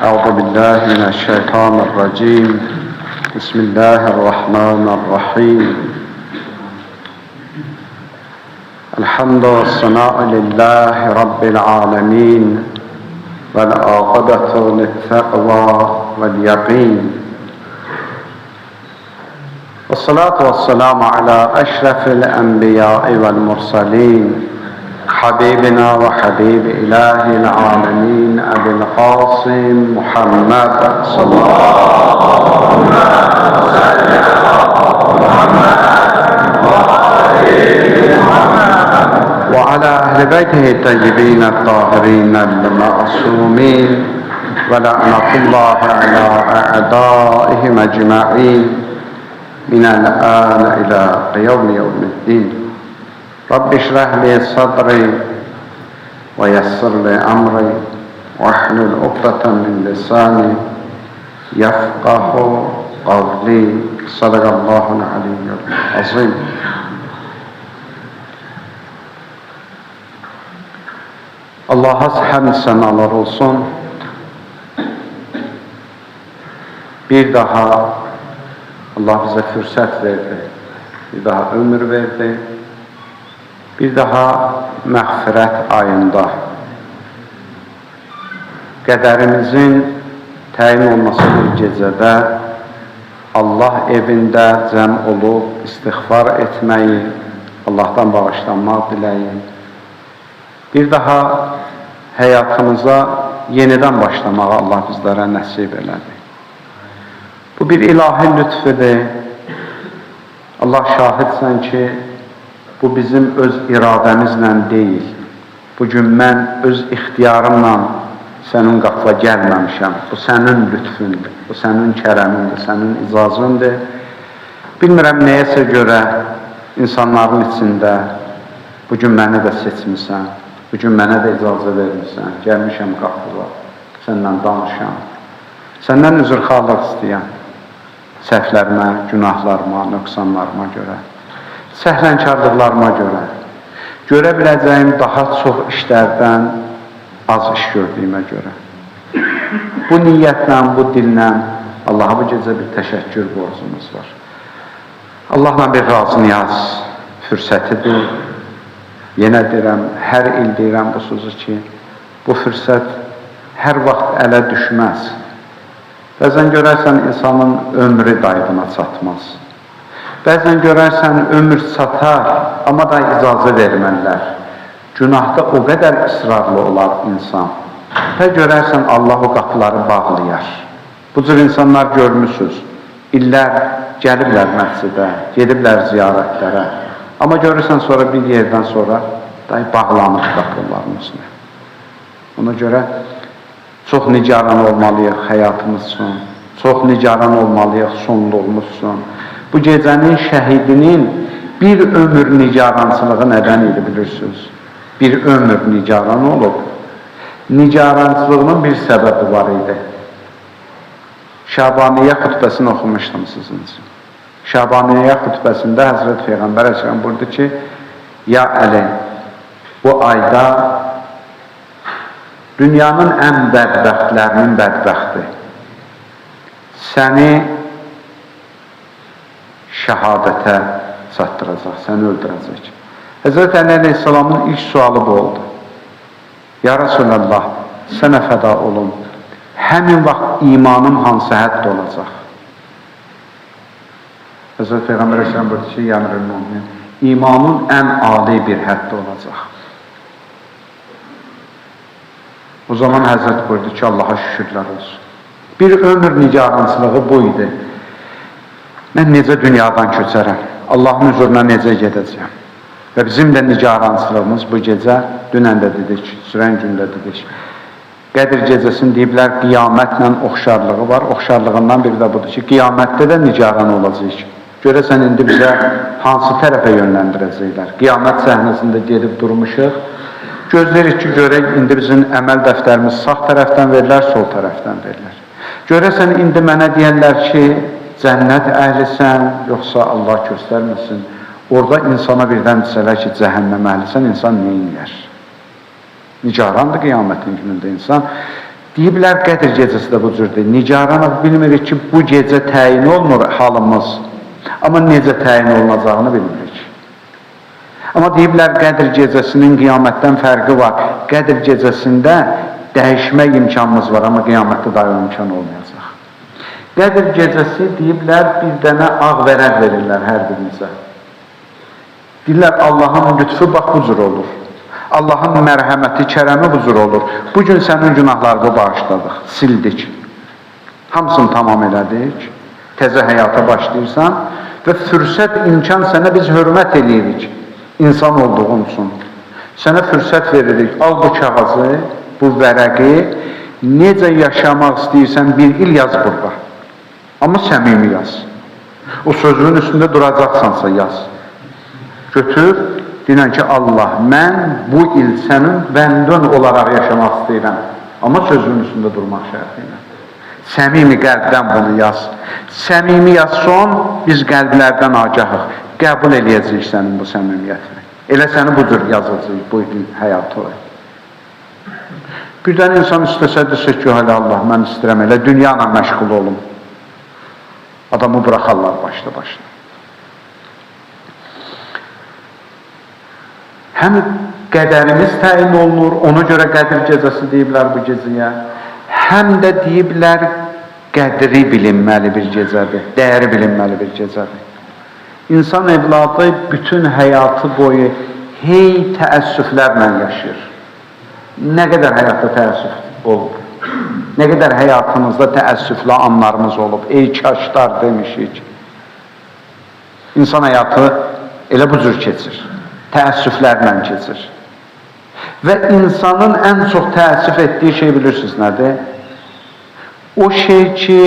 أعوذ بالله من الشيطان الرجيم. بسم الله الرحمن الرحيم. الحمد والثناء لله رب العالمين، والعاقبة للتقوى واليقين، والصلاة والسلام على أشرف الأنبياء والمرسلين، حبيبنا وحبيب إله العالمين أبي القاسم محمد صلى الله عليه وعلى أهل بيته الطيبين الطاهرين المعصومين، ولعنة الله على أعدائهم أجمعين من الآن إلى يوم الدين. رب اشرح لي صدري ويسر لي أمري واحلل عقدة من لساني يفقه قولي. صدق الله العلي العظيم. Allah'a hamd senalar olsun. Bir daha Allah bize fırsat verdi. Bir daha ömür verdi. Bir daha məğfirət ayında qədərimizin təyin olması bir gecədə Allah evində cəm olub istiğfar etməyi, Allahdan bağışlanmaq diləyi, bir daha həyatımıza yenidən başlamağı Allah bizlərə nəsib elədi. Bu bir ilahi lütfüdür. Allah şahidsən ki, bu bizim öz iradəmizlə deyil. Bugün mən öz ixtiyarımla sənin qapıya gəlməmişəm. Bu sənin lütfündür, bu sənin kərəmindir, sənin icazındır. Bilmirəm nəyəsə görə insanların içində bugün məni də seçmirsən, bugün mənə də icazə vermirsən. Gəlmişəm qapıya, səndən danışam, səndən üzrxahlıq istəyəm, səhvlərimə, günahlarıma, nöqsanlarıma görə, səhlənkarlıqlarıma görə biləcəyim daha çox işlərdən az iş gördüyümə görə. Bu niyyətlə, bu dillə Allaha bu gecə bir təşəkkür borcumuz var. Allahla bir razı niyaz fürsətidir. Yenə deyirəm, hər il deyirəm bu sözü ki, bu fürsət hər vaxt ələ düşməz. Bəzən görərsən insanın ömrü daydına çatmaz. Bəzən görərsən ömür çatar, amma da icazə vermənlər. Günahda o qədər israrlı olar insan. Və görərsən Allah o qapıları bağlayar. Bu cür insanlar görmüsünüz. İllər gəliblər məscidə, gediblər ziyarətlərə. Amma görürsən sonra bir yerdən sonra bağlanır qapıların üstünə. Ona görə çox nigaran olmalıyıq həyatımız üçün. Çox nigaran olmalıyıq sonluğumuz üçün. Bu gecənin şəhidinin bir ömür nigarançılığı nədən idi bilirsiniz? Bir ömür nigaran olub. Nigarançılığının bir səbəbi var idi. Şabaniyyə xütbəsini oxumuşdum sizin üçün. Şabaniyyə xütbəsində Həzrət Peyğəmbər Əsələm buyurdu ki, ya Əli, bu ayda dünyanın ən bədbəxtlərinin bədbəxti səni şəhadətə çatdıracaq, səni öldürəcək. Həzrət Əli Aleyhisselamın ilk sualı bu oldu. Ya Resulallah, sənə fəda olum, həmin vaxt imanım hansı həddə olacaq? Həzrət Peyğəmbər Əsələm buyurdu ki, ya Əmrül-Müminin, imanın ən ali bir həddə olacaq. O zaman Həzrət buyurdu ki, Allaha şükürlər olsun. Bir ömür nigarançılığı bu idi. Mən necə dünyadan köçərəm, Allahın huzuruna necə gedəcəm? Və bizim də nigarançılığımız bu gecə, dünən də dedik, sürən gündə dedik. Qədir gecəsini deyiblər, qiyamətlə oxşarlığı var. Oxşarlığından biri də budur ki, qiyamətdə də nigaran olacaq. Görəsən, indi bizə hansı tərəfə yönləndirəcəklər? Qiyamət səhnəsində gedib durmuşuq. Gözləyirik ki, görək, indi bizim əməl dəftərimiz sağ tərəfdən verilər, sol tərəfdən verilər. Görəsən, indi mənə deyərlər ki, cənnət əhlisən, yoxsa Allah göstərməsin. Orada insana birdən desələr ki, cəhənnəm əhlisən, insan neyniyər? Nigarandır qiyamətin günündə insan. Deyiblər Qədr gecəsi də bu cürdür. Nigaranıq bilmirik ki, bu gecə təyin olunur halımız. Amma necə təyin olunacağını bilmirik. Amma deyiblər Qədr gecəsinin qiyamətdən fərqi var. Qədr gecəsində dəyişmək imkanımız var, amma qiyamətdə daha imkan olmayacaq. Qədr gecəsi deyiblər bir dənə ağ vərəq verirlər hər birimizə. Deyirlər Allahın lütfü bax bu cür olur. Allahın mərhəməti, kərəmi bu cür olur. Bugün sənin günahlarını bağışladıq, sildik. Hamısını tamam elədik. Təzə həyata başlayırsan və fürsət, imkan sənə biz hörmət eləyirik. İnsan olduğun üçün. Sənə fürsət veririk. Al bu kağızı, bu vərəqi, necə yaşamaq istəyirsən bir il yaz burada. Amma səmimi yaz. O sözünün üstündə duracaqsansa yaz. Götür, deyən ki, Allah, mən bu il sənin bəndun olaraq yaşamaq istəyirəm. Amma sözünün üstündə durmaq şərti ilə. Səmimi qəlbdən bunu yaz. Səmimi yazson, biz qəlblərdən agahıq. Qəbul eləyəcəyik sənin bu səmimiyyətini. Elə səni bu cür yazacaq bu il həyatı. Birdən insan istəsə desə ki, hələ Allah, mən istəyirəm, elə dünyanla məşğul olum. Adamı bıraxarlar başda-başda. Həm qədərimiz təyin olunur, ona görə Qədr gecəsi deyiblər bu gecəyə. Həm də deyiblər qədri bilinməli bir gecədir, dəyəri bilinməli bir gecədir. İnsan evladı bütün həyatı boyu hey təəssüflərlə yaşayır. Nə qədər həyatda təəssüf olub, nə qədər həyatınızda təəssüflü anlarımız olub, ey kaşlar demişik. İnsan həyatı elə bu cür keçir, təəssüflərlə keçir. Və insanın ən çox təəssüf etdiyi şey bilirsiniz nədir? O şey ki,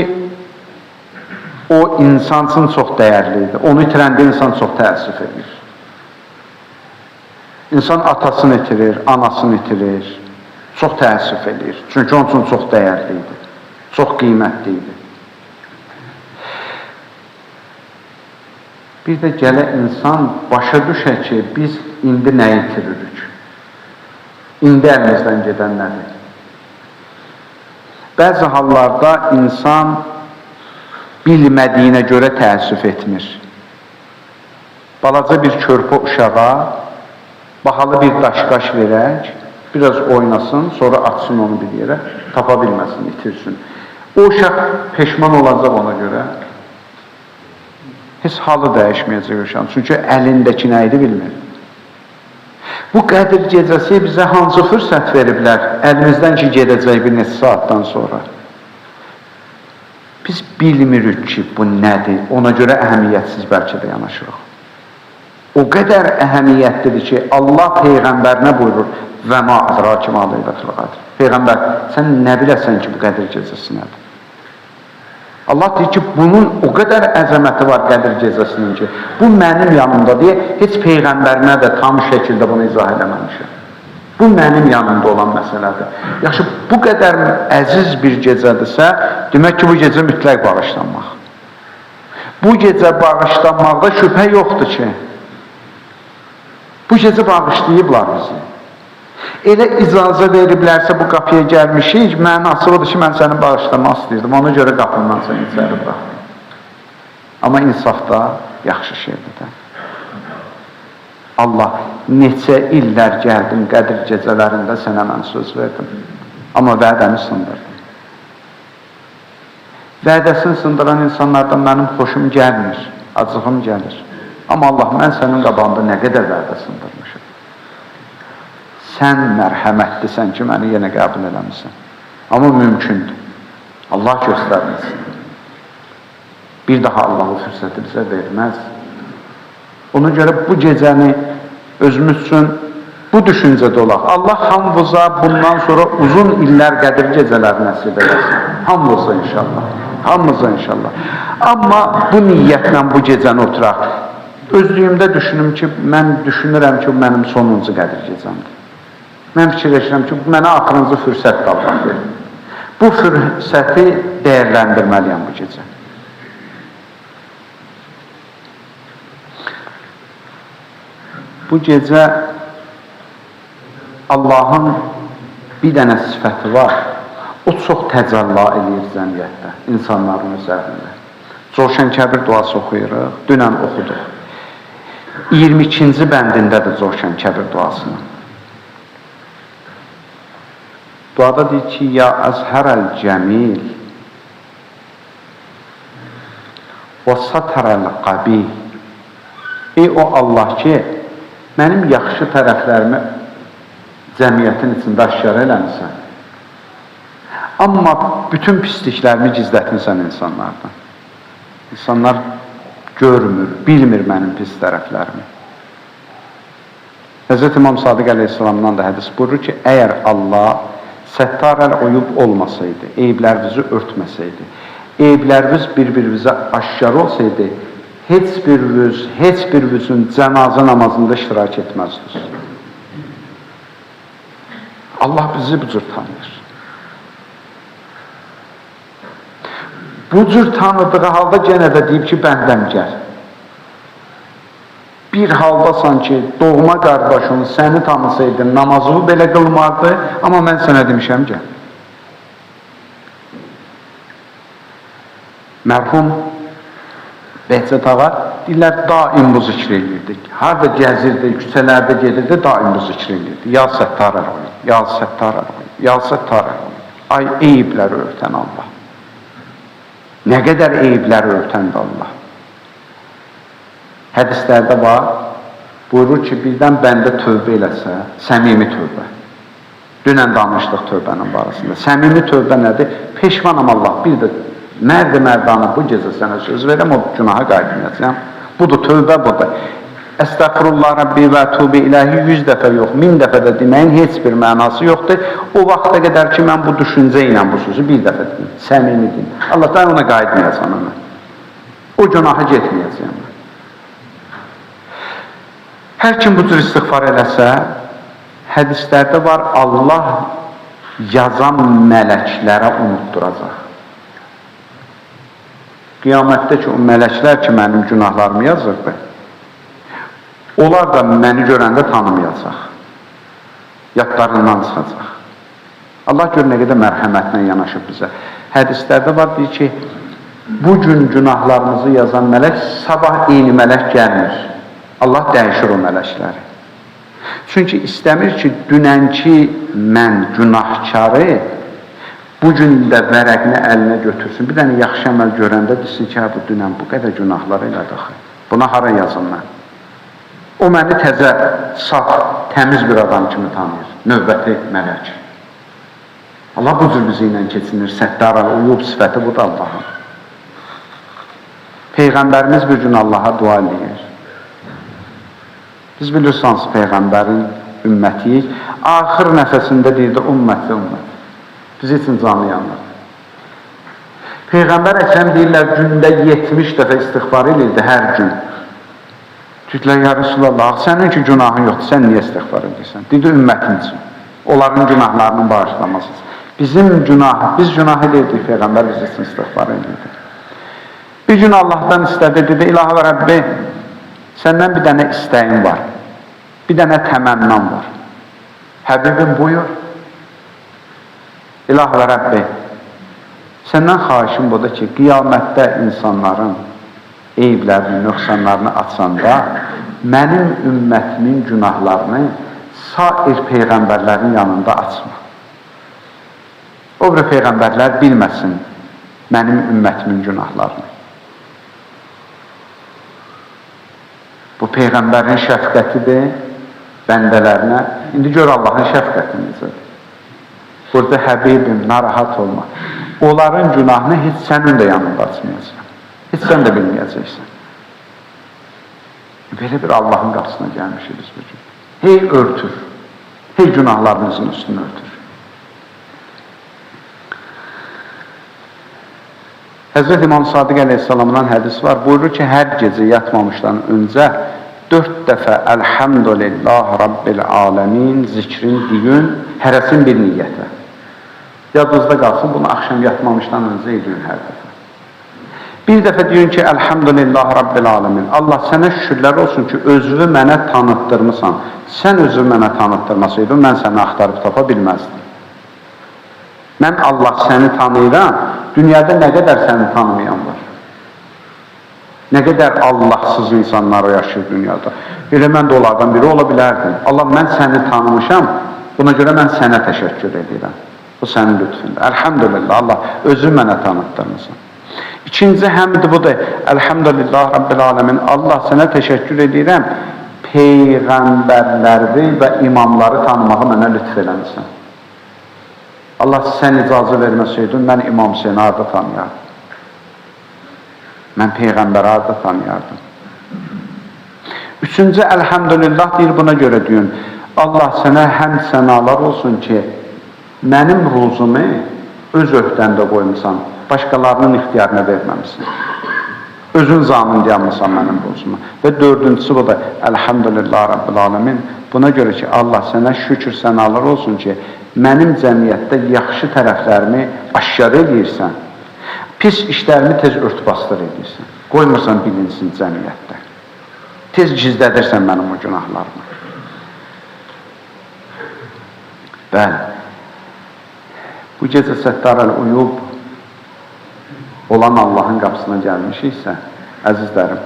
o insan üçün çox dəyərlidir. Onu itirəndə insan çox təəssüf edir. İnsan atasını itirir, anasını itirir, çox təəssüf edir. Çünki onun üçün çox dəyərlidir, çox qiymətlidir. Bir də gələ insan başa düşə ki, biz indi nə itiririk? İndi əlimizdən gedən nədir? Bəzi hallarda insan bilmədiyinə görə təəssüf etmir. Balaca bir körpə uşağa bahalı bir daşqaş verək, biraz oynasın, sonra atsın onu bir yerə, tapa bilməsin, itirsin. O uşaq peşman olacaq ona görə. Heç halı dəyişməyəcək uşaq, çünki əlindəki nə idi bilmir. Bu Qədr gecəsi bizə hansı fürsət veriblər, əlimizdən ki, gedəcək bir neçə saatdan sonra. Biz bilmirik ki, bu nədir, ona görə əhəmiyyətsiz bəlkə də yanaşırıq. O qədər əhəmiyyətlidir ki, Allah Peyğəmbərinə buyurur, və ma ədraki ma leylətul qədr. Peyğəmbər, sən nə biləsən ki, bu Qədr gecəsi nədir? Allah deyir ki, bunun o qədər əzəməti var Qədr gecəsinin ki, bu mənim yanımda deyə heç Peyğəmbərinə də tam şəkildə bunu izah eləməmişəm. Bu mənim yanımda olan məsələdir. Yaxşı, bu qədər əziz bir gecədirsə, demək ki, bu gecə mütləq bağışlanmaq. Bu gecə bağışlanmaqda şübhə yoxdur ki, bu gecə bağışlayıblar bizi. Elə icazə veriblərsə bu qapıya gəlmişik, mənası odur ki, mən səni bağışlamaq istəyirdim, ona görə qapından səni içəri bıraxdım. Amma insafda yaxşı şeydir də. Allah, neçə illər gəldim, Qədr gecələrində sənə mən söz verdim. Amma vədəni sındırdım. Vədəsini sındıran insanlardan mənim xoşum gəlmir, acığım gəlir. Amma Allah, mən sənin qabağında nə qədər vədə sındırmışım. Sən mərhəmətlisən ki, məni yenə qəbul eləmişsən. Amma mümkündür. Allah göstərməsin. Bir daha Allah'ın fürsəti bizə verməz. Ona görə bu gecəni özümüz üçün bu düşüncədə olaq. Allah hamımıza bundan sonra uzun illər Qədr gecələri nəsib eləsin. Hamımıza inşallah. Hamımıza inşallah. Amma bu niyyətlə bu gecəni oturaq. Özlüyümdə düşünüm ki, mən düşünürəm ki, mənim sonuncu Qədr gecəmdir. Mən fikirləşirəm ki, mənə axırıncı fürsət qalmaq verir. Bu fürsəti dəyərləndirməliyəm bu gecə. Bu gecə Allahın bir dənə sifəti var. O çox təcəlla edir cəmiyyətdə, insanların üzərində. Coşan Kəbir duası oxuyuruq, dünən oxuduq. 22-ci bəndindədir Coşan Kəbir duasının. Duada deyir ki, ya əzhərəl cəmil və satərəl qabih. Ey o Allah ki, mənim yaxşı tərəflərimi cəmiyyətin içində aşkar eləmirsən. Amma bütün pisliklərimi gizlətmirsən insanlardan. İnsanlar görmür, bilmir mənim pis tərəflərimi. Hz. İmam Sadiq əleyhissalamdan da hədis buyurur ki, əgər Allah səttarəl uyub olmasaydı, eyblərinizi örtməsəydi, eybləriniz bir-birinizə aşkar olsaydı, heç birinizin cənazə namazında iştirak etməzdiniz. Allah bizi bu cür tanıyır. Bu cür tanıdığı halda yenə də deyib ki, bəndəm gəl. Bir halda sanki doğma qardaşın səni tanısaydı, namazını belə qılmardı, amma mən sənə demişəm, gəl. Mərhum Behçət ağa deyirlər, daim bu zikr edirdik. Harada gəzirdi, küçələrdə gedirdi, daim bu zikr edirdi. Ya Səttar Əl-Oy, ya Səttar Əl-Oy, ya Səttar Əl-Oy. Ay, eyibləri örtən Allah. Nə qədər eyibləri örtəndə Allah. Hədislərdə var, buyurur ki, birdən bəndə tövbə eləsə, səmimi tövbə. Dünən danışdıq tövbənin barəsində. Səmimi tövbə nədir? Peşmanam Allah, bir də mərd-mərdana bu gecə sənə söz verəm, o günaha qayıtmayacağım. Budur, tövbə budur. Əstəğfirullah Rabbi və tubi ilahi 100 dəfə yox, 1000 dəfə də deməyin heç bir mənası yoxdur. O vaxta qədər ki, mən bu düşüncə ilə bu sözü bir dəfə deyim, səmimi deyim. Allah da ona qayıtmayacam ona. O günaha getməyəcəm. Hər kim bu cür istiğfar eləsə, hədislərdə var, Allah yazan mələklərə unutturacaq. Qiyamətdə ki, o mələklər ki, mənim günahlarımı yazırdı, onlar da məni görəndə tanımayacaq. Yadlarından çıxacaq. Allah gör nə qədər mərhəmətlə yanaşıb bizə. Hədislərdə var, deyir ki, bugün günahlarımızı yazan mələk, sabah eyni mələk gəlmir. Allah dəyişir o mələkləri. Çünki istəmir ki, dünənki mən günahkarı bugün də vərəqini əlinə götürsün. Bir dənə yaxşı əməl görəndə desin ki, bu dünən bu qədər günahlar elədik. Buna hara yazın mən? O məni təzə, saf, təmiz bir adam kimi tanıyır. Növbəti mələk. Allah bu cür bizi ilə keçinir. Səttar Əl-Uyub sifəti budur Allahın. Peyğəmbərimiz bir gün Allaha dua edir. Biz bilirsiniz, Peyğəmbərin ümmətiyik. Axır nəfəsində deyirdi, ümmət. Bizi üçün canlı yanır. Peyğəmbər Əkrəm deyirlər, gündə 70 dəfə istiğfar edirdi hər gün. Deyirlər, ya Resulallah, sənin ki günahın yoxdur, sən niyə istiğfar edirsən? Deyirdi, ümmətin üçün. Onların günahlarının bağışlaması üçün. Biz günah edirdik, Peyğəmbər biz üçün istiğfar edirdi. Bir gün Allahdan istədi, dedi, İlahi və Rəbbi, səndən bir dənə istəyim var, bir dənə təmənnam var. Həbibim buyur. İlahi və Rəbbi, səndən xahişim budur ki, qiyamətdə insanların eyiblərini, nöqsanlarını açanda, mənim ümmətimin günahlarını sair Peyğəmbərlərin yanında açma. O bir Peyğəmbərlər bilməsin mənim ümmətimin günahlarını. Bu Peyğəmbərin şəfqətidir bəndələrinə. İndi gör Allahın şəfqətinizdir. Burada Həbibim, narahat olma. Onların günahını heç sənin də yanında açmayacaq. Heç sən də bilməyəcəksən. Belə bir Allahın qapısına gəlmişik biz bugün. Hey örtür. Hey günahlarımızın üstünü örtür. Həzrət İmam Sadiq əleyhissalamdan hədis var. Buyurur ki, hər gecə yatmamışdan öncə 4 dəfə Elhamdülillah Rabbil Aləmin zikrin deyin, hərəsin bir niyyətə. Yadınızda qalsın, bunu axşam yatmamışdan öncə edin hər dəfə. Bir dəfə deyin ki, Elhamdülillah Rabbil Aləmin. Allah sənə şükürlər olsun ki, özünü mənə tanıtdırmısan. Sən özünü mənə tanıtdırmasaydın, mən səni axtarıb tapa bilməzdim. Mən Allah səni tanıyıram, dünyada nə qədər səni tanımayan var. Nə qədər Allahsız insanlar yaşayır dünyada. Elə mən də onlardan biri ola bilərdim. Allah, mən səni tanımışam, buna görə mən sənə təşəkkür edirəm. Bu sənin lütfündür. Əlhamdülillah, Allah özü mənə tanıtdırmışsın. İkinci həmd budur. Əlhamdülillah, Rabbil aləmin. Allah sənə təşəkkür edirəm. Peyğəmbərləri və imamları tanımağı mənə lütf eləmişsən. Allah sən icazə verməsəydin, mən İmam Hüseyni harda tanıyardım? Mən Peyğəmbəri harda tanıyardım? Üçüncü, əlhamdülillah deyir, buna görə deyin. Allah sənə həmd sənalar olsun ki, mənim ruzumu öz öhdəndə qoymusan, başqalarının ixtiyarına verməmişsin. Özün zamin deyəmişsən mənim ruzumu. Və dördüncüsü bu da, əlhamdülillah, Rabbil aləmin. Buna görə ki, Allah sənə şükür sənalar olsun ki, mənim cəmiyyətdə yaxşı tərəflərimi aşkar edirsən, pis işlərimi tez örtbasdır edirsən, qoymursan bilinsin cəmiyyətdə. Tez gizlədirsən mənim o günahlarımı. Bəli, bu gecə Səttar Əl-Uyub olan Allahın qapısına gəlmişiksə, əzizlərim,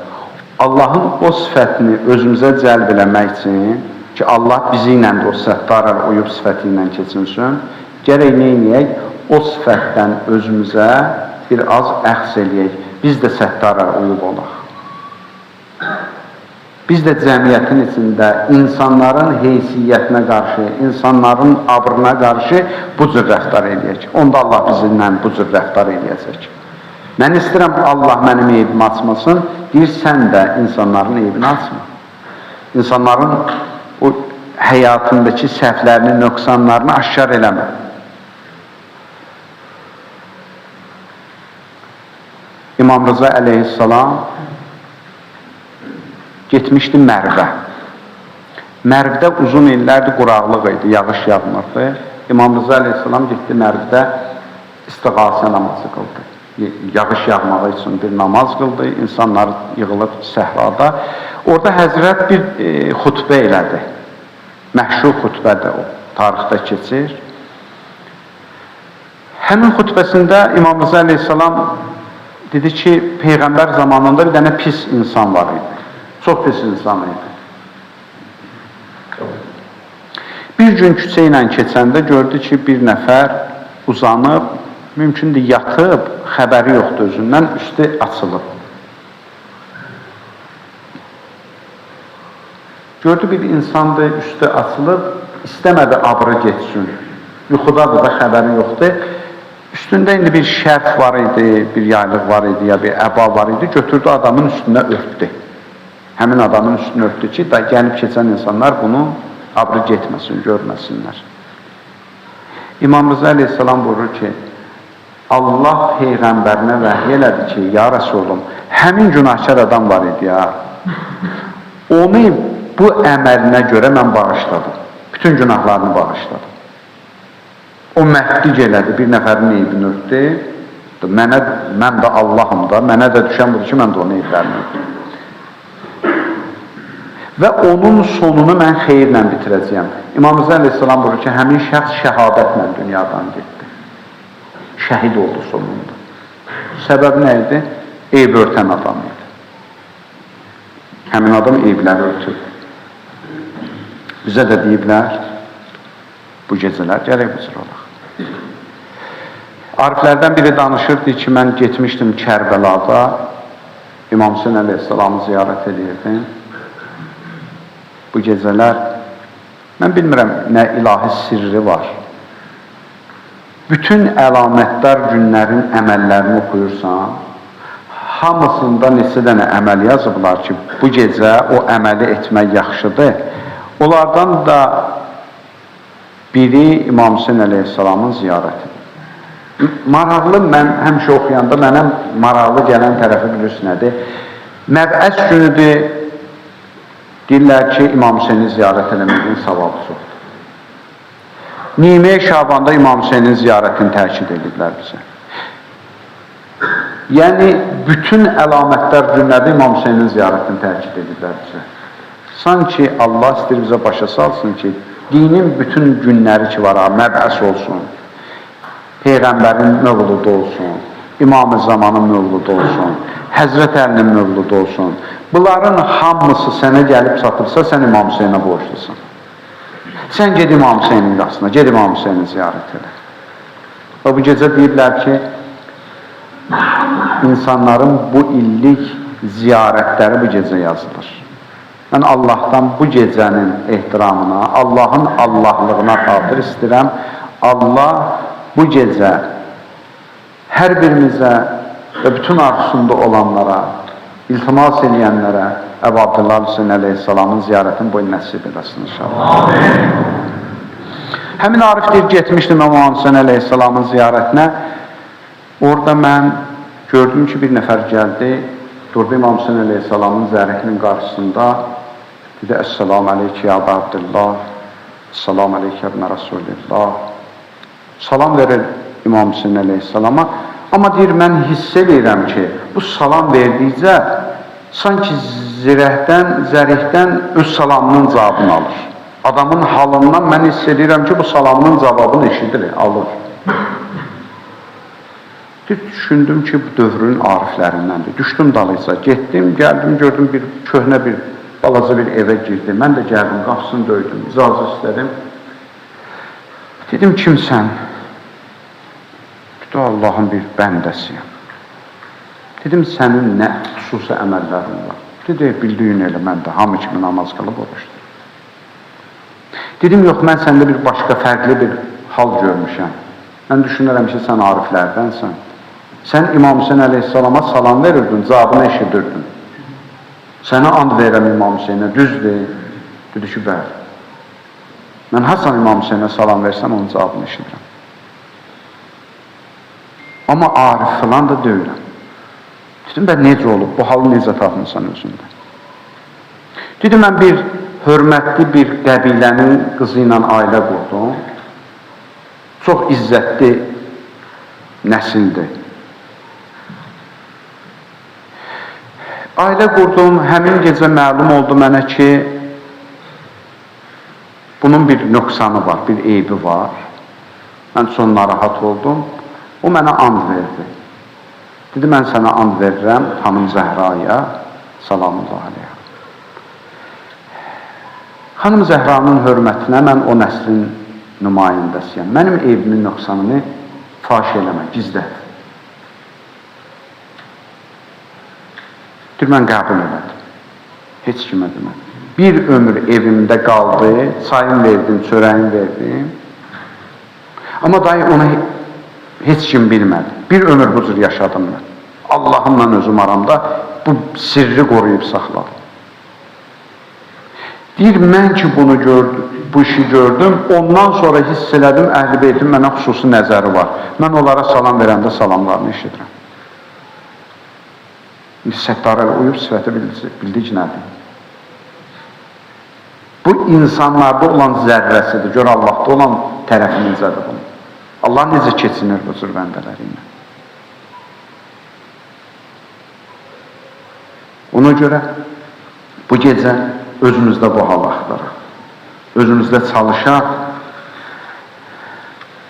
Allahın o sifətini özümüzə cəlb eləmək üçün ki, Allah bizi ilə də o Səttar Əl-Uyub sifəti ilə keçinsin, gərək neyinəyək? O sifətdən özümüzə bir az əxs eləyək. Biz də Səttar Əl-Uyub olaq. Biz də cəmiyyətin içində insanların heysiyyətinə qarşı, insanların abrına qarşı bu cür rəftar eləyək. Onda Allah bizimlə bu cür rəftar eləyəcək. Mən istəyirəm Allah mənim eybimi açmasın, deyir sən də insanların eybini açma. İnsanların o həyatındakı səhvlərini, nöqsanlarını aşkar eləmə. İmam Rıza əleyhissalam getmişdi Mərvə. Mərvdə uzun illərdir quraqlıq idi, yağış yağmırdı. İmam Rıza əleyhissalam getdi Mərvdə istiğasə namazı qıldı. Yağış yağmağı üçün bir namaz qıldı, insanlar yığılıb səhrada. Orada Həzrət bir xutbə elədi. Məşhur xutbədir o, tarixdə keçir. Həmin xutbəsində İmam Rıza əleyhissalam dedi ki, Peyğəmbər zamanında bir dənə pis insan var idi. Çox pis insan idi. Bir gün küçə ilə keçəndə gördü ki, bir nəfər uzanıb, mümkündür yatıb, xəbəri yoxdur özündən, üstü açılıb. Gördü bir insandır, üstü açılıb, istəmədi abrı geçsin. Yuxudadır da xəbəri yoxdur. Üstündə indi bir şərf var idi, bir yaylıq var idi, ya bir əba var idi, götürdü adamın üstünə örtdü. Həmin adamın üstünü örtdü ki, da gəlib keçən insanlar bunu abrı getməsin, görməsinlər. İmam Rıza əleyhissalam buyurur ki, Allah Peyğəmbərinə vəhiy elədi ki, ya Rəsulum, həmin günahkar adam var idi ya. Onu bu əməlinə görə mən bağışladım. Bütün günahlarını bağışladım. O məhdlik elədi, bir nəfərin eybini örtdü. Mən də Allahım da, mənə də düşən budur ki, mən də onun eyblərini örtdüm. Və onun sonunu mən xeyirlə bitirəcəyəm. İmam Rıza əleyhissalam buyurur ki, həmin şəxs şəhadətlə dünyadan getdi. Şəhid oldu sonunda. Səbəb nə idi? Eyb örtən adam idi. Həmin adam eybləri örtür. Bizə də deyiblər, bu gecələr gərək bu cür olaq. Ariflərdən biri danışırdı ki, mən getmişdim Kərbəlada, İmam Hüseyin əleyhissalamı ziyarət edirdim. Bu gecələr, mən bilmirəm, nə ilahi sirri var. Bütün əlamətdar günlərin əməllərini oxuyursan, hamısında neçə dənə əməl yazıblar ki, bu gecə o əməli etmək yaxşıdır. Onlardan da biri İmam Hüseyin əleyhissalamın ziyarətidir. Maraqlı, mən həmişə oxuyanda mənə maraqlı gələn tərəfi bilirsiniz nədir? Məbəs günüdür, deyirlər ki, İmam Hüseyni ziyarət eləməkdən savabı çoxdur. Nimə-i Şabanda İmam Hüseynin ziyarətini təkid ediblər bizə. Yəni, bütün əlamətlər günlərdə İmam Hüseynin ziyarətini təkid ediblər bizə. Sanki Allah istəyir bizə başa salsın ki, dinin bütün günləri ki var, məbəs olsun, Peyğəmbərin mövludu olsun, İmam-ı Zamanın mövludu olsun, Həzrət Əlinin mövludu olsun. Bunların hamısı sənə gəlib çatırsa, sən İmam Hüseynə borçlusun. Sən ged İmam Hüseynin qasına, ged İmam Hüseyni ziyarət elə. Və bu gecə deyirlər ki, insanların bu illik ziyarətləri bu gecə yazılır. Mən Allahdan bu gecənin ehtiramına, Allahın Allahlığına xatir istəyirəm. Allah bu gecə hər birimizə və bütün arzusunda olanlara, iltimas eləyənlərə Əbu Abdullah Hüseyin əleyhissalamın ziyarətini boyun nəsib eləsin inşallah. Həmin Arif deyir, getmişdim İmam Hüseyin əleyhissalamın ziyarətinə. Orada mən gördüm ki, bir nəfər gəldi, durdu İmam Hüseyin əleyhissalamın ziyarətinin qarşısında. Dedi, Əssalamu aleykə ya Əbu Abdullah, Əssalamu aleykə ibn Rasulillah. Salam verir İmam Hüseyin əleyhissalama. Amma deyir, mən hiss edirəm ki, bu salam verdikcə, sanki zərihdən öz salamının cavabını alır. Adamın halından mən hiss edirəm ki, bu salamının cavabını eşidir, alır. Düşündüm ki, bu dövrün ariflərindəndir. Düşdüm dalıysa, getdim, gəldim, gördüm bir köhnə bir, balaca bir evə girdim. Mən də gəldim, qapısını döydüm, icazə istədim. Dedim, kimsən? Dedi, Allahın bir bəndəsiyəm. Dedim, sənin nə xüsusi əməllərin var? Dedi, bildiyin elə, mən də hamı kimi namaz qılıb oruçdur. Dedim, yox, mən səndə bir başqa, fərqli bir hal görmüşəm. Mən düşünürəm ki, sən ariflərdənsən. Sən İmam Hüseyin əleyhissalama salam verirdin, cavabını eşidirdin. Sənə and verirəm İmam Hüseyinə, düzdür. Dedi ki, bəli. Mən Hasan İmam Hüseyinə salam versəm, onun cavabını eşidirəm. Amma arif filan da deyiləm. Dedim, mən necə olub, bu halı necə tapmısan özündə? Dedim, mən bir hörmətli bir qəbilənin qızı ilə ailə qurdum. Çox izzətli nəsildir. Ailə qurdum, həmin gecə məlum oldu mənə ki, bunun bir nöqsanı var, bir eybi var. Mən çox narahat oldum. O mənə and verdi. Dedi, mən sənə and verirəm, xanım Zəhraya, salamullah aleyha. Xanım Zəhranın hörmətinə mən o nəslin nümayəndəsiyəm. Mənim evimin nöqsanını faş eləmə, gizlət. Deyir, mən qəbul elədim. Heç kimə demədim. Bir ömür evimdə qaldı, çayın verdim, çörəyin verdim. Amma dayı onu heç kim bilmədi. Bir ömür bu cür yaşadım mən. Allahımla özüm aramda bu sirri qoruyub saxladım. Deyir, mən ki bunu gördüm, bu işi gördüm, ondan sonra hiss elədim, Əhl-i Beytin mənə xüsusi nəzəri var. Mən onlara salam verəndə salamlarını eşidirəm. Səttarələ uyub sifəti bildik nədir? Bu insanlarda olan zərrəsidir, gör Allahda olan tərəfi necədir bunu. Allah necə keçinir bu cür bəndələri ilə. Ona görə bu gecə özümüzdə bu hal axtaraq. Özümüzdə çalışaq,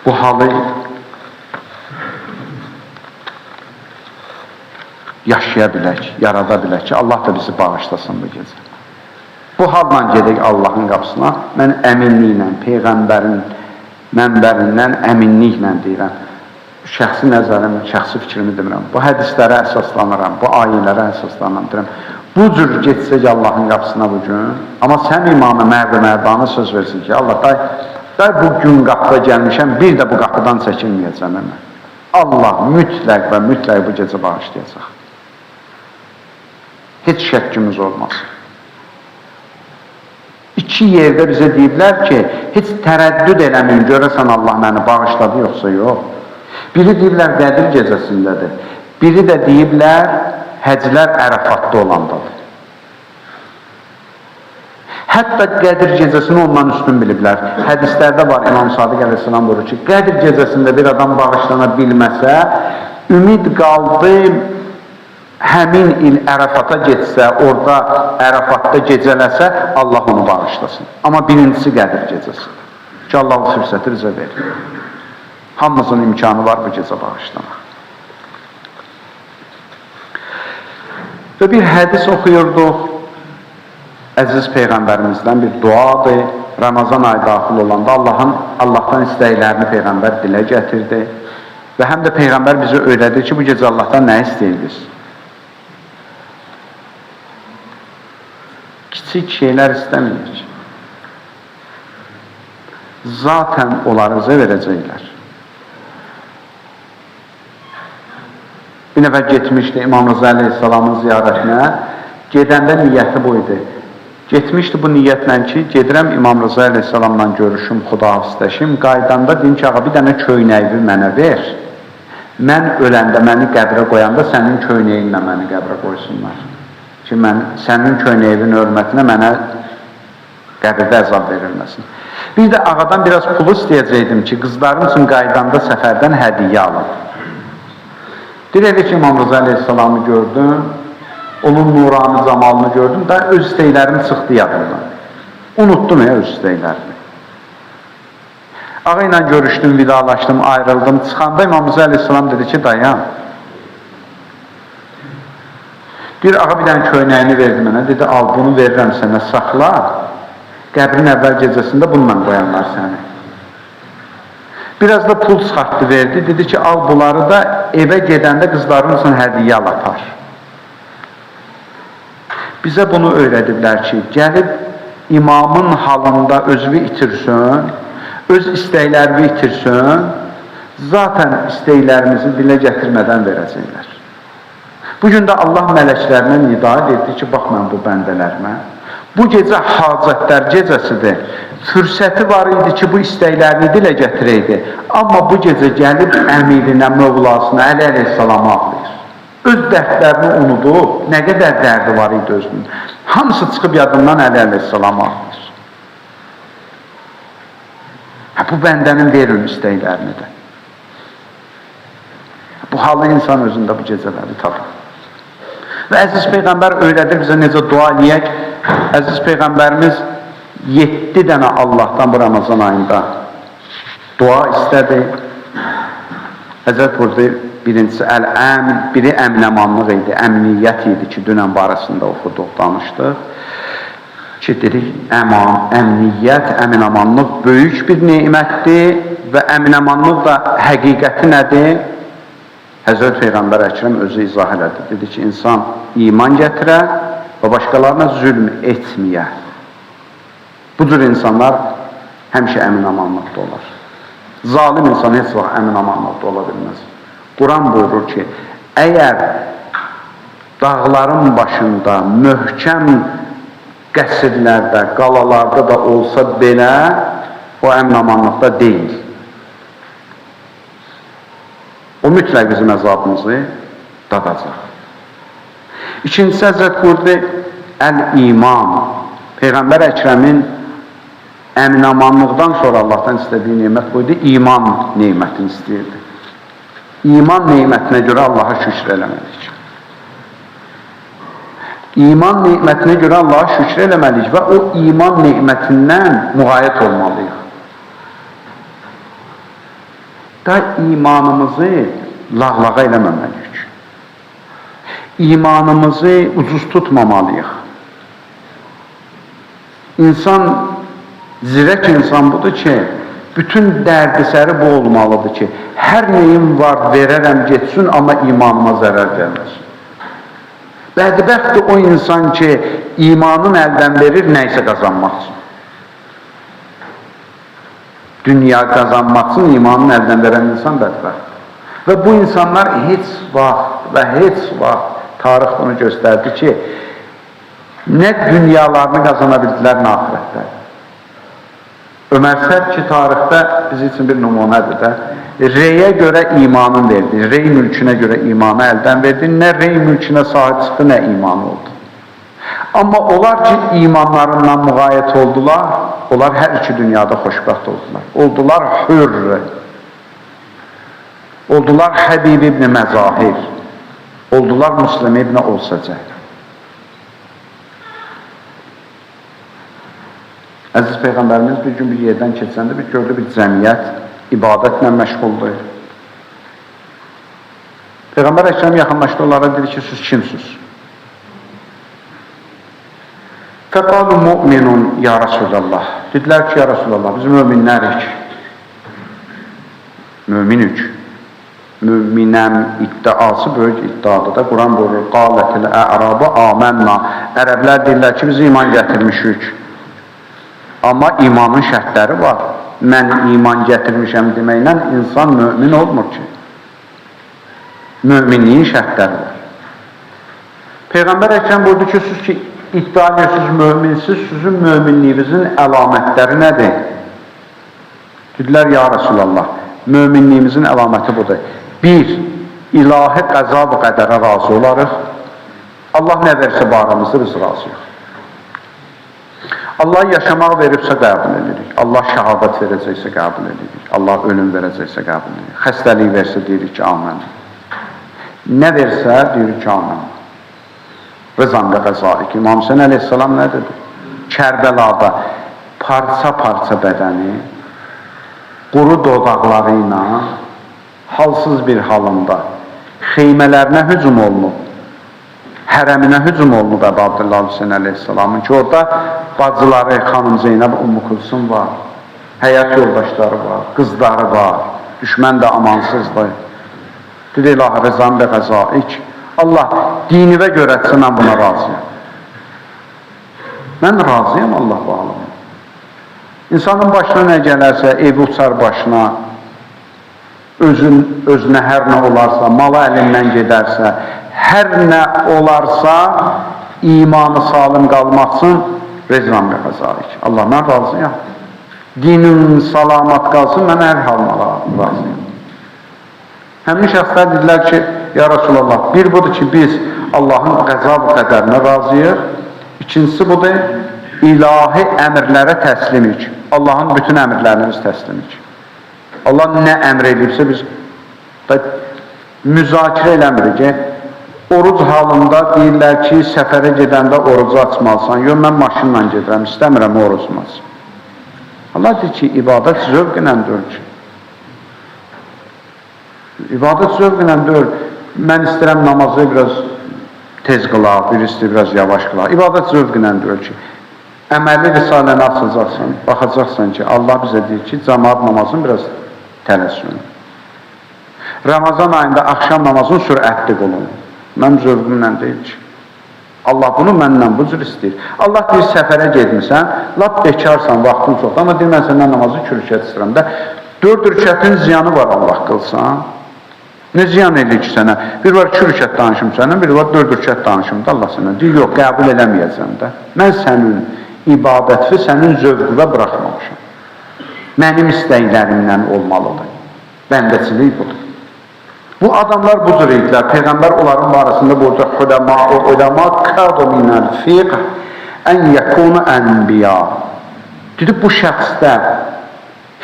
bu halı yaşaya bilək, yarada bilək ki, Allah da bizi bağışlasın bu gecə. Bu halla gedək Allahın qapısına, mən əminliklə, Peyğəmbərin mənbərindən əminliklə deyirəm. Şəxsi nəzərim, şəxsi fikrimi demirəm. Bu hədislərə əsaslanıram, bu ayələrə əsaslanıram. Bu cür getsək Allahın qapısına bugün, amma sən imamı mərdə-mərdana söz versin ki, Allah, day bu gün qapıda gəlmişəm, bir də bu qapıdan çəkilməyəcəm mən. Allah mütləq və mütləq bu gecə bağışlayacaq. Heç şəkkimiz olmaz. İki yerdə bizə deyiblər ki, heç tərəddüd eləməyin, görəsən Allah məni bağışladı, yoxsa yox. Biri deyiblər Qədir gecəsindədir, biri də deyiblər həclər Ərafatda olandadır. Hətta Qədir gecəsini ondan üstün biliblər. Hədislərdə var, İmam Sadiq əleyhissalam buyurur ki, Qədir gecəsində bir adam bağışlana bilməsə, ümid qaldı, həmin il Ərafata getsə, orada Ərafatda gecələsə, Allah onu bağışlasın. Amma birincisi Qədir gecəsidir ki, Allah o fürsəti bizə verir. Hamımızın imkanı var bu gecə bağışlamaq. Və bir hədis oxuyurduq. Əziz Peyğəmbərimizdən bir duadır. Ramazan ayı daxil olanda Allahdan istəklərini Peyğəmbər dilə gətirdi. Və həm də Peyğəmbər bizə öyrədir ki, bu gecə Allahdan nə istəyirsiniz? Kiçik şeylər istəməyir. Zaten onlarınıza verəcəklər. Bir nəfər getmişdi İmam Rıza Aleyhisselamın ziyarətinə. Gedəndə niyyəti bu idi. Getmişdi bu niyyətlə ki, gedirəm İmam Rıza Aleyhisselamla görüşüm, xudahafizləşim. Qaydanda deyim ki, ağa bir dənə köynəyi mənə ver. Mən öləndə, məni qəbrə qoyanda sənin köynəyinlə məni qəbrə qoysunlar. Ki, sənin köynəyinin hörmətinə mənə qəbirdə əzab verilməsin. Bir də ağadan biraz pul istəyəcəkdim ki, qızlarım üçün qaydanda səfərdən hədiyyə alın. Deyir ki, İmam Rıza Aleyhisselamı gördüm, onun nuranı camalını gördüm, da öz istəklərim çıxdı yadımdan. Unutdum öz istəklərimi. Ağa ilə görüşdüm, vidalaşdım, ayrıldım. Çıxanda İmam Rıza Aleyhisselam dedi ki, dayan. Bir ağa bir dənə köynəyini verdi mənə, dedi, al bunu verirəm sənə, saxla. Qəbrin əvvəl gecəsində bununla qoyanlar səni. Biraz da pul çıxartdı verdi, dedi ki, al bunları da evə gedəndə qızların üçün hədiyyə al apar. Bizə bunu öyrədiblər ki, gəlib imamın halında özünü itirsin, öz istəklərini itirsin, zaten istəklərimizi dilə gətirmədən verəcəklər. Bugün də Allah mələklərinə nida etdi ki, bax mən bu bəndələrimə. Bu gecə hacətlər gecəsidir. Fürsəti var idi ki, bu istəklərini dilə gətirəydi. Amma bu gecə gəlib əmirinə, mövlasına, Əli Əleyhisselamı ağlayır. Öz dərdlərini unudub, nə qədər dərdi var idi özünün. Hamısı çıxıb yadından Əli Əleyhisselamı ağlayır. Bu bəndənin verin istəklərini də. Bu halı insan özündə bu gecələri tapır. Və əziz Peyğəmbər öyrədir bizə necə dua eləyək. Əziz Peyğəmbərimiz 7 dənə Allahdan bu Ramazan ayında dua istədi. Həzrət burada birincisi əl-əmin, biri əminəmanlıq idi, əmniyyət idi ki, dünən barəsində oxuduq, danışdıq. Ki, dedik, əmniyyət, əminəmanlıq böyük bir neymətdir və əminəmanlıq da həqiqəti nədir? Həzrət Peyğəmbər Əkrəm özü izah elədi. Dedi ki, insan iman gətirə və başqalarına zülm etməyə. Bu cür insanlar həmişə əmin-amanlıqda olar. Zalim insan heç vaxt əmin-amanlıqda ola bilməz. Quran buyurur ki, əgər dağların başında, möhkəm qəsrlərdə, qalalarda da olsa belə, o əmin-amanlıqda deyil. O mütləq bizim əzabımızı dadacaq. İkincisi Həzrət buyurdu, əl-iman. Peyğəmbər Əkrəmin əminamanlıqdan sonra Allahdan istədiyi neymət buydu, iman neymətini istəyirdi. İman neymətinə görə Allaha şükür eləməliyik. İman neymətinə görə Allaha şükür eləməliyik və o iman neymətindən müğayət olmalıyıq. Da imanımızı lağlağa eləməməliyik. İmanımızı ucuz tutmamalıyıq. İnsan, zirək insan budur ki, bütün dərdisəri bu olmalıdır ki, hər neyim var verərəm getsin, amma imanıma zərər gəlməsin. Bədbəxtdir o insan ki, imanın əldən verir, nəysə qazanmaq üçün. Dünya qazanmaq üçün imanın əldən verən insan bədbəxtdir. Və bu insanlar heç vaxt tarix bunu göstərdi ki, nə dünyalarını qazana bildilər, nə axirətdə. Ömər Sərv ki, tarixdə biz üçün bir nümunədir də, reyə görə imanın verdi, rey mülkünə görə imanı əldən verdi, nə rey mülkünə sahib çıxdı, nə imanı oldu. Amma onlar ki, imanlarından müğayət oldular, onlar hər iki dünyada xoşbəxt oldular. Oldular hürr, oldular Həbib ibn Məzahir, oldular Müslim ibn Olsacək. Əziz Peyğəmbərimiz bir gün bir yerdən keçəndə bir gördü bir cəmiyyət ibadətlə məşğuldur. Peyğəmbər Əkrəm yaxınlaşdı, onlara dedi ki, siz kimsiniz? Fəqalu mu'minun ya Rasulallah. Dedilər ki, ya Rasulallah, biz möminlərik. Möminik. Möminəm iddiası böyük iddiadır da. Quran buyurur, qalətil ə'rabı amənna. Ərəblər deyirlər ki, biz iman gətirmişik. Amma imanın şərtləri var. Mən iman gətirmişəm deməklə insan mömin olmur ki. Möminliyin şərtləri var. Peyğəmbər Əkrəm buyurdu ki, siz ki, iddia edirsiniz, möminsiniz, sizin möminliyinizin əlamətləri nədir? Dedilər, ya Rasulallah, möminliyimizin əlaməti budur. Bir, ilahi qəza və qədərə razı olarıq. Allah nə versə barımızda biz razıyıq. Allah yaşamaq veribsə qəbul edirik. Allah şəhadət verəcəksə qəbul edirik. Allah ölüm verəcəksə qəbul edirik. Xəstəlik versə deyirik ki, amən. Nə versə deyirik ki, amən. Rızan və qəzaik. İmam Hüseyin əleyhissalam nə dedi? Kərbəlada parça-parça bədəni quru dodaqları ilə halsız bir halında xeymələrinə hücum olunub, hərəminə hücum olunub Əbu Abdullah Hüseyin əleyhissalamın ki, orada bacıları xanım Zeynəb Ümmü Kulsum var, həyat yoldaşları var, qızları var, düşmən də amansızdır. Dedi, ilahi rızan və qəzaik. Allah dinivə görətsə mən buna razıyam. Mən razıyam Allah bağlamaya. İnsanın başına nə gələrsə, evi uçar başına, özünə hər nə olarsa, malı əlindən gedərsə, hər nə olarsa, imanı salim qalmaq üçün rezvan və qəzaik. Allah, mən razıyam. Dinin salamat qalsın, mən hər halına razıyam. Həmin şəxslər dedilər ki, ya Rasulallah, bir budur ki, biz Allahın qəza və qədərinə razıyıq. İkincisi budur, ilahi əmrlərə təslimik. Allahın bütün əmrlərini biz təslimik. Allah nə əmr edibsə biz müzakirə eləmirik ki, oruc halında deyirlər ki, səfərə gedəndə orucu açmalısan. Yox, mən maşınla gedirəm, istəmirəm orucum açsın. Allah deyir ki, ibadət zövq ilə deyil ki. İbadət zövq ilə deyil. Mən istəyirəm namazı biraz tez qılaq, bir istəyir biraz yavaş qılaq. İbadət zövq ilə deyil ki. Əməlli risaləni açacaqsan, baxacaqsan ki, Allah bizə deyir ki, cəmaat namazını biraz tələssin. Ramazan ayında axşam namazını sürətli qılın. Mən zövqümlə deyil ki. Allah bunu məndən bu cür istəyir. Allah deyir, səfərə gedmirsən, lap bekarsan, vaxtın çoxdur, amma deyir, mən səndən namazı 2 rükət istəyirəm də, 4 rükətin ziyanı var Allah qılsan. Ne ziyan edir ki sənə? Bir var 2 rükət danışım sənə, bir var 4 rükət danışım da Allah sənə. Deyir, yox, qəbul eləməyəcəm də. Mən sənin ibadəti sənin zövqüvə buraxmamışam. Mənim istəklərimdən olmalıdır. Bəndəçilik budur. Bu adamlar bu cür idilər. Peyğəmbər onların barəsində burada uləma kədu minəl fiqh ən yəkunu ənbiya. Dedi, bu şəxsdə,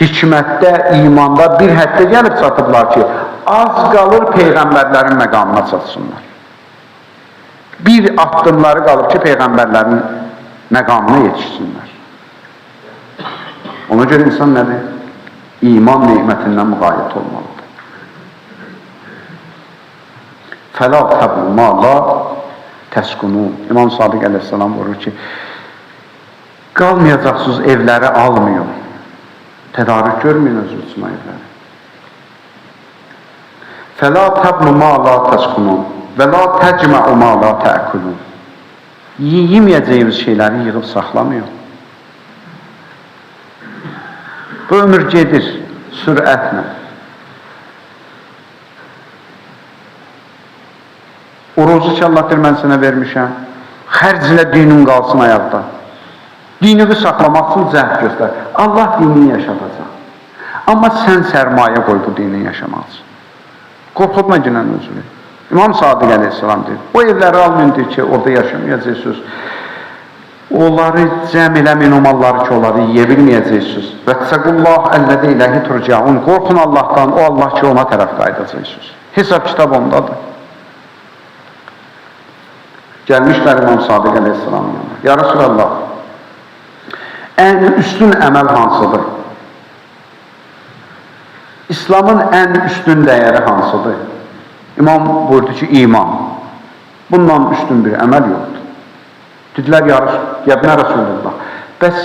hikmətdə, imanda bir həddə gəlib çatıblar ki, az qalır Peyğəmbərlərin məqamına çatsınlar. Bir addımları qalır ki, Peyğəmbərlərin məqamına yetişsinlər. Ona görə insan nədir? İman neymətindən müqayət olmalıdır. Fəla təblu ma la təskunu. İmam Sadiq əleyhissalam vurur ki, qalmayacaqsınız evləri almıyor. Tədarük görməyin özü üçün evləri. Fəla təblu ma la təskunu və la təcmə'u ma la təəkulun. Yiyeməyəcəyimiz şeyləri yığıb saxlamıyor. Bu ömür gedir sürətlə. Orucu ki, Allah deyir, mən sənə vermişəm. Xərclə dinin qalsın ayaqda. Dinini saxlamaq üçün cəhd göstər. Allah dinini yaşadacaq. Amma sən sərmayə qoy bu dinin yaşamaq üçün. Qorxutma günən özünü. İmam Sadiq əleyhissalam deyir, o evləri almayın deyir ki, orada yaşamayacaqsınız. Onları cəm eləməyin, o malları ki, onları yiyə bilməyəcəksiniz. Vəttəqullah əllədə iləhi turcaun. Qorxun Allahdan, o Allah ki, ona tərəf qaydacaqsınız. Hesab kitab ondadır. Gəlmişlər İmam Sadiq əleyhissalam yanına. Ya Resulallah, ən üstün əməl hansıdır? İslamın ən üstün dəyəri hansıdır? İmam buyurdu ki, iman. Bundan üstün bir əməl yoxdur. Dedilər, ya Resulullah, bəs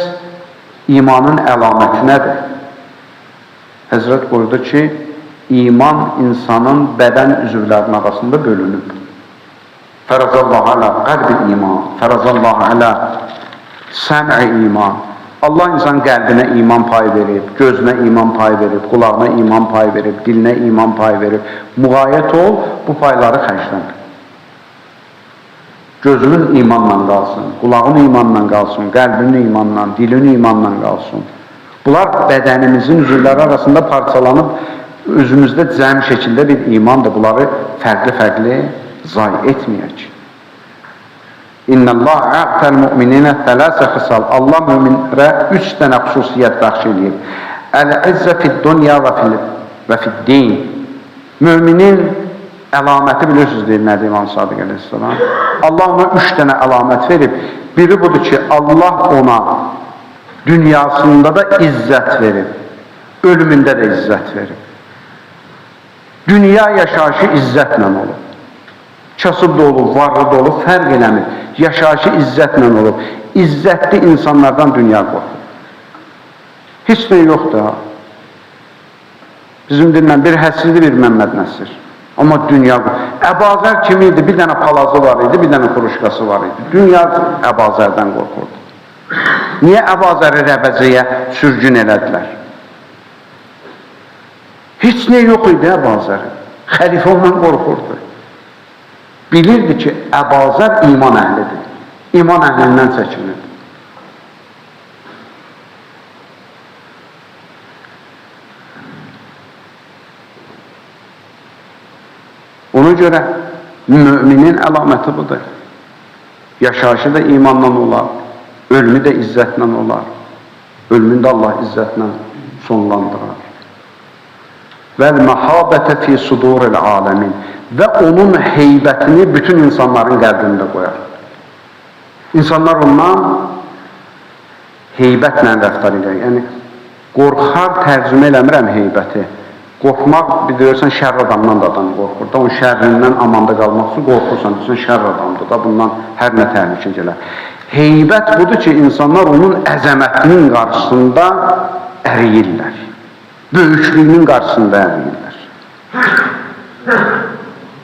imanın əlaməti nədir? Həzrət buyurdu ki, iman insanın bədən üzvlərinin arasında bölünüb. Fərazallahu alə qəlbi iman, fərazallahu alə səm'i iman. Allah insan qəlbinə iman pay verib, gözünə iman pay verib, qulağına iman pay verib, dilinə iman pay verib. Müğayət ol, bu payları xərclən. Gözünün imanla qalsın, qulağın imanla qalsın, qəlbinin imanla, dilin imanla qalsın. Bunlar bədənimizin üzvləri arasında parçalanıb, özümüzdə cəm şəkildə bir imandır. Bunları fərqli-fərqli zayi etməyək. İnnəllah a'təl mümininə thələsə xisal. Allah müminlərə 3 dənə xüsusiyyət bəxş edir. Əl-izzə fid-dunya və fid-din. Müminin əlaməti bilirsiniz deyil nədir İmam Sadiq əleyhissalam? Allah ona 3 dənə əlamət verib. Biri budur ki, Allah ona dünyasında da izzət verib, ölümündə də izzət verib. Dünya yaşayışı izzətlə olub. Kasıb da olub, varlı da olub, fərq eləmir. Yaşayışı izzətlə olub. İzzətli insanlardan dünya qorxur. Heç nə yoxdur ha. Bizim dillə bir həsirli bir Məmməd Nəsir. Amma dünya qorxur. Əbazər kimi idi? Bir dənə palazı var idi, bir dənə kuruşkası var idi. Dünya Əbazərdən qorxurdu. Niyə Əbazəri Rəbəzəyə sürgün elədilər? Heç nə yox idi Əbazəri. Xəlifə ondan qorxurdu. Bilirdi ki, Əbazər iman əhlidir. İman əhlindən çəkinirdi. Ona görə müminin əlaməti budur. Yaşayışı da imanla olar, ölümü də izzətlə olar. Ölümünü də Allah izzətlə sonlandırar. Vəl-məhabətə fi suduril aləmin. Və onun heybətini bütün insanların qəlbində qoyar. İnsanlar ondan heybətlə rəftar edir. Yəni, qorxar tərcümə eləmirəm heybəti. Qorxmaq, bilirsən, şərr adamdan da adam qorxur da. Onun şərrindən amanda qalmaq üçün qorxursan, deyirsən, şərr adamdır da. Bundan hər nə təhlükə gələr. Heybət budur ki, insanlar onun əzəmətinin qarşısında əriyirlər. Böyüklüyünün qarşısında əriyirlər.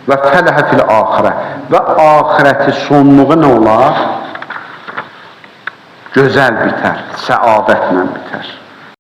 Və fələhə fil axirə. Və axirəti sonluğu nə olar? Gözəl bitər, səadətlə bitər.